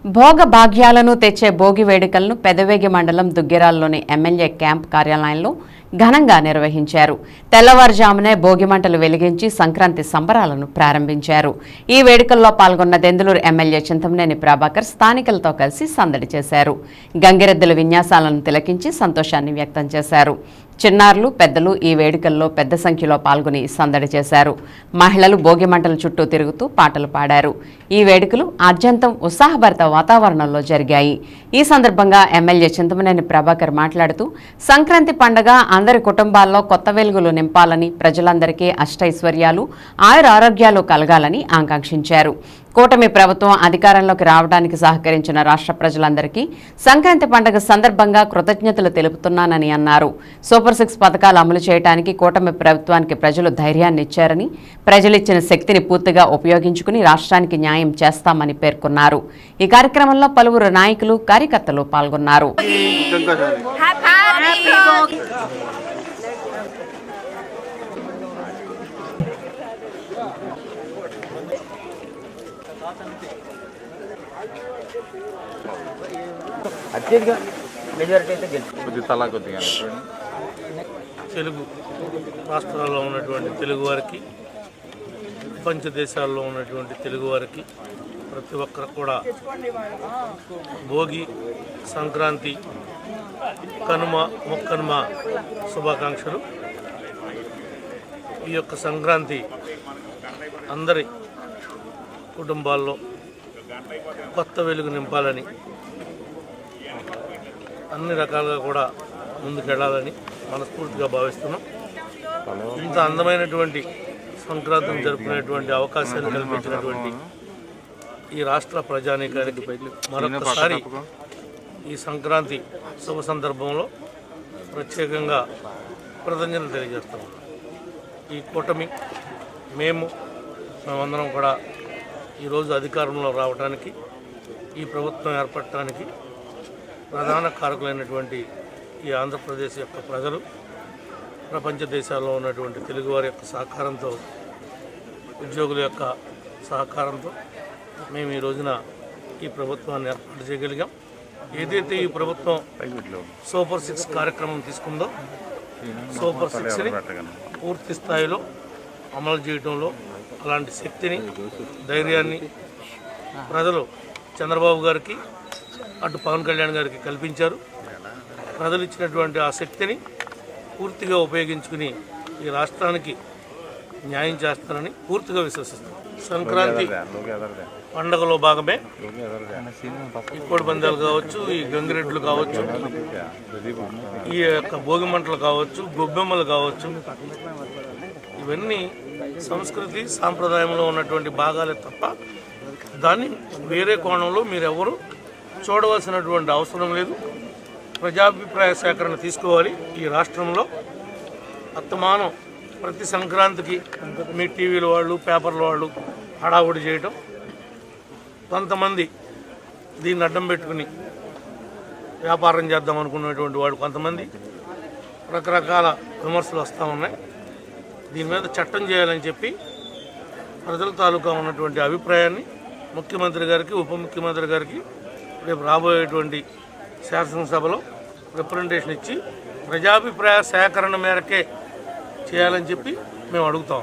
భోగ భాగ్యాలను తెచ్చే భోగి వేడుకలను పెదవేగి మండలం దుగ్గిరాల్లోని ఎమ్మెల్యే క్యాంప్ కార్యాలయంలో ఘనంగా నిర్వహించారు. తెల్లవారుజామునే భోగి మంటలు వెలిగించి సంక్రాంతి సంబరాలను ప్రారంభించారు. ఈ వేడుకల్లో పాల్గొన్న దెందులూరు ఎమ్మెల్యే చింతమనేని ప్రభాకర్ స్థానికులతో కలిసి సందడి చేశారు. గంగిరెద్దుల విన్యాసాలను తిలకించి సంతోషాన్ని వ్యక్తం చేశారు. చిన్నారులు పెద్దలు ఈ వేడుకల్లో పెద్ద సంఖ్యలో పాల్గొని సందడి చేశారు. మహిళలు భోగి మంటల చుట్టూ తిరుగుతూ పాటలు పాడారు. ఈ వేడుకలు ఆద్యంతం ఉత్సాహభరిత వాతావరణంలో జరిగాయి. ఈ సందర్భంగా ఎమ్మెల్యే చింతమనేని ప్రభాకర్ మాట్లాడుతూ సంక్రాంతి పండుగ అందరి కుటుంబాల్లో కొత్త వెలుగులు నింపాలని, ప్రజలందరికీ అష్టైశ్వర్యాలు ఆయురారోగ్యాలు కలగాలని ఆకాంక్షించారు. కూటమి ప్రభుత్వం అధికారంలోకి రావడానికి సహకరించిన రాష్ట్ర ప్రజలందరికీ సంక్రాంతి పండుగ సందర్భంగా కృతజ్ఞతలు తెలుపుతున్నానని అన్నారు. సూపర్ 6 పథకాలు అమలు చేయడానికి కూటమి ప్రభుత్వానికి ప్రజలు ధైర్యాన్ని ఇచ్చారని, ప్రజలిచ్చిన శక్తిని పూర్తిగా ఉపయోగించుకుని రాష్ట్రానికి న్యాయం చేస్తామని పేర్కొన్నారు. ఈ కార్యక్రమంలో పలువురు నాయకులు, కార్యకర్తలు పాల్గొన్నారు. తెలుగు రాష్ట్రాల్లో ఉన్నటువంటి తెలుగు వారికి, ప్రపంచ దేశాల్లో ఉన్నటువంటి తెలుగు వారికి ప్రతి ఒక్కరు కూడా భోగి, సంక్రాంతి, కనుమ, మొక్కనుమ శుభాకాంక్షలు. ఈ యొక్క సంక్రాంతి అందరి కుటుంబాల్లో కొత్త వెలుగు నింపాలని, అన్ని రకాలుగా కూడా ముందుకెళ్లాలని మనస్ఫూర్తిగా భావిస్తున్నాం. ఇంత అందమైనటువంటి సంక్రాంతిని జరుపుకునేటువంటి అవకాశాన్ని కల్పించినటువంటి ఈ రాష్ట్ర ప్రజానీకానికి మరొకసారి ఈ సంక్రాంతి శుభ సందర్భంలో ప్రత్యేకంగా కృతజ్ఞతలు తెలియజేస్తున్నాం. ఈ కూటమి మేమందరం కూడా ఈరోజు అధికారంలో రావడానికి, ఈ ప్రభుత్వం ఏర్పడటానికి ప్రధాన కారకులైనటువంటి ఈ ఆంధ్రప్రదేశ్ యొక్క ప్రజలు, ప్రపంచ దేశాల్లో ఉన్నటువంటి తెలుగువారి యొక్క సహకారంతో, ఉద్యోగుల యొక్క సహకారంతో మేము ఈ రోజున ఈ ప్రభుత్వాన్ని ఏర్పాటు చేయగలిగాం. ఏదైతే ఈ ప్రభుత్వం సూపర్ 6 కార్యక్రమం తీసుకుందో, సూపర్ 6ని పూర్తి స్థాయిలో అమలు చేయడంలో అలాంటి శక్తిని, ధైర్యాన్ని ప్రజలు చంద్రబాబు గారికి, అటు పవన్ కళ్యాణ్ గారికి కల్పించారు. ప్రజలు ఇచ్చినటువంటి ఆ శక్తిని పూర్తిగా ఉపయోగించుకుని ఈ రాష్ట్రానికి న్యాయం చేస్తారని పూర్తిగా విశ్వసిస్తాం. సంక్రాంతి పండుగలో భాగమే ఈ కోడి పందాలు కావచ్చు, ఈ గంగిరెడ్లు కావచ్చు, ఈ యొక్క భోగి మంటలు కావచ్చు, గొబ్బెమ్మలు కావచ్చు, ఇవన్నీ సంస్కృతి సాంప్రదాయంలో ఉన్నటువంటి భాగాలే తప్ప దాన్ని వేరే కోణంలో మీరెవరు చూడవలసినటువంటి అవసరం లేదు. ప్రజాభిప్రాయ సేకరణ తీసుకోవాలి. ఈ రాష్ట్రంలో అత్తమానం ప్రతి సంక్రాంతికి మీ టీవీల వాళ్ళు, పేపర్ల వాళ్ళు హడావుడి చేయటం, కొంతమంది దీన్ని అడ్డం పెట్టుకుని వ్యాపారం చేద్దాం అనుకునేటువంటి వాళ్ళు కొంతమంది రకరకాల విమర్శలు వస్తూ ఉన్నాయి. దీని మీద చట్టం చేయాలని చెప్పి ప్రజల తాలూకా ఉన్నటువంటి అభిప్రాయాన్ని ముఖ్యమంత్రి గారికి, ఉప ముఖ్యమంత్రి గారికి రేపు రాబోయేటువంటి శాసనసభలో రిప్రజెంటేషన్ ఇచ్చి ప్రజాభిప్రాయ సేకరణ మేరకే చేయాలని చెప్పి మేము అడుగుతాం.